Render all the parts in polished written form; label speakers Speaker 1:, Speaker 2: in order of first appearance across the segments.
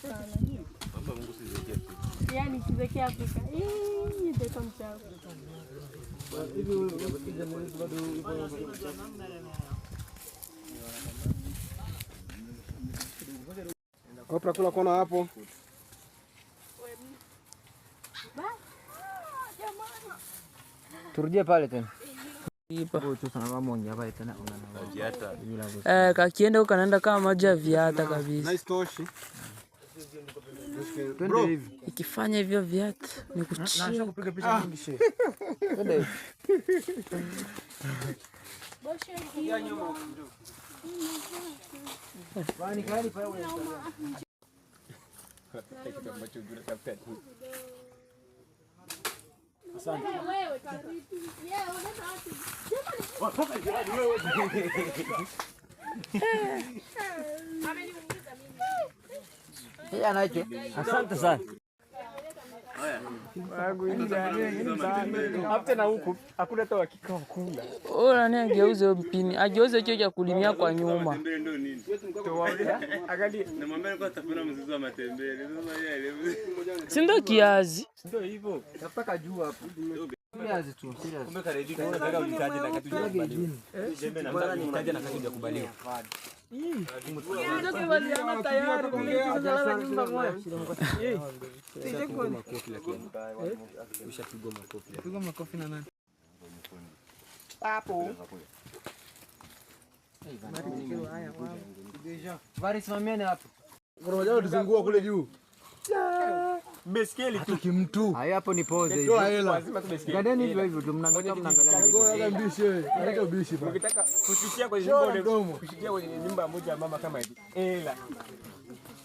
Speaker 1: sana. Mama Mungu sizekia Afrika. Yaani sizekia Afrika. Ndio mchao. Hivi ukija na bado
Speaker 2: Opra kula kona hapo.
Speaker 3: Turudie pale tena.
Speaker 4: Kakienda huko kanaenda kama maji ya viata kabisa.
Speaker 2: Nice toshi.
Speaker 3: Twende hivi.
Speaker 4: Ikifanya hivyo viata ni kuchia.
Speaker 3: Nasha kupiga picha nyingi shehe. Twende hivi.
Speaker 1: ya nyuma.
Speaker 3: Bani kali pale wewe.
Speaker 1: Asante. Wewe karibu. Yeye unaenda wapi?
Speaker 3: Anacho. Asante sana.
Speaker 2: Hata na huku hakuna hata hakika kula.
Speaker 4: Nani ageuze mpini? Ageuze hicho cha kulimia kwa nyuma.
Speaker 2: Angalia.
Speaker 5: Na mama alikuwa atafuna mzizi wa matembele. Sasa yeye
Speaker 4: Si ndio kiazi?
Speaker 2: Ndio hivyo.
Speaker 3: Nataka juu hapo. Kiazi tu.
Speaker 5: kumbe kareji nataka unitaje na kitu cha kubaliwa. Jembe na nataka unitaje na kitu cha kubaliwa.
Speaker 4: Ndio kibaliana tayari tunalala nyumba moja.
Speaker 5: Ushapigwa makofi.
Speaker 3: Pigwa makofi na nani?
Speaker 2: Hapo.
Speaker 3: Vari simamieni hapo.
Speaker 2: Kuna wajao tuzungua kule juu.
Speaker 5: Beskeli tu
Speaker 2: Kimtu.
Speaker 3: Haya hapo ni pose hivi.
Speaker 2: Toa hela.
Speaker 3: Gadeni hivyo hivyo mnaangalia.
Speaker 2: Ngoja mbishi. Nataka ubishi bwana.
Speaker 5: ukitaka kushikia kwenye nyumba kushikia kwenye nyumba moja ya mama kama hivi. Hela.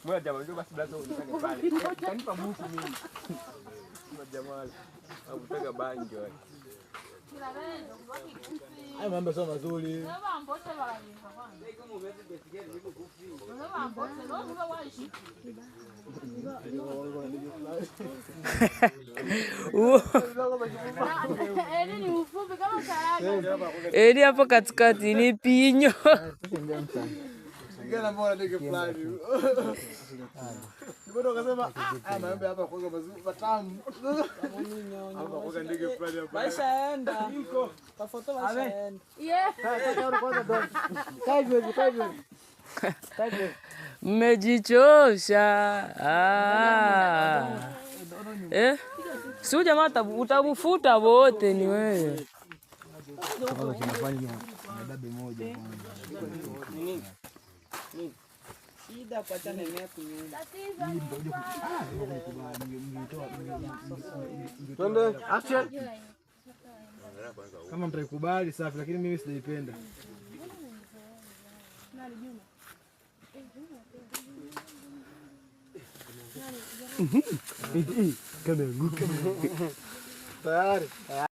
Speaker 5: Mmoja jamaa ndio basi blazo unataka pale. Kanipa buku mimi. Jamaa anataka bangi wewe.
Speaker 2: Haya mambo sio mazuri.
Speaker 4: Eli hapo katikati ni pinyo.
Speaker 2: Ngana mbona ndege fulani. Mbona ukasema mambo hapa kwa mazuri matamu. Hapa kwa ndege fulani hapa.
Speaker 4: Maisha yaenda. Tafuta maisha yaenda. Mmejichosha. Si jamaa utabufuta wote ni wewe. Shida pata nemea kunyumba.
Speaker 2: Twende action. Kama mtaikubali safi, lakini mimi sijaipenda. Kama nguka. Tayari.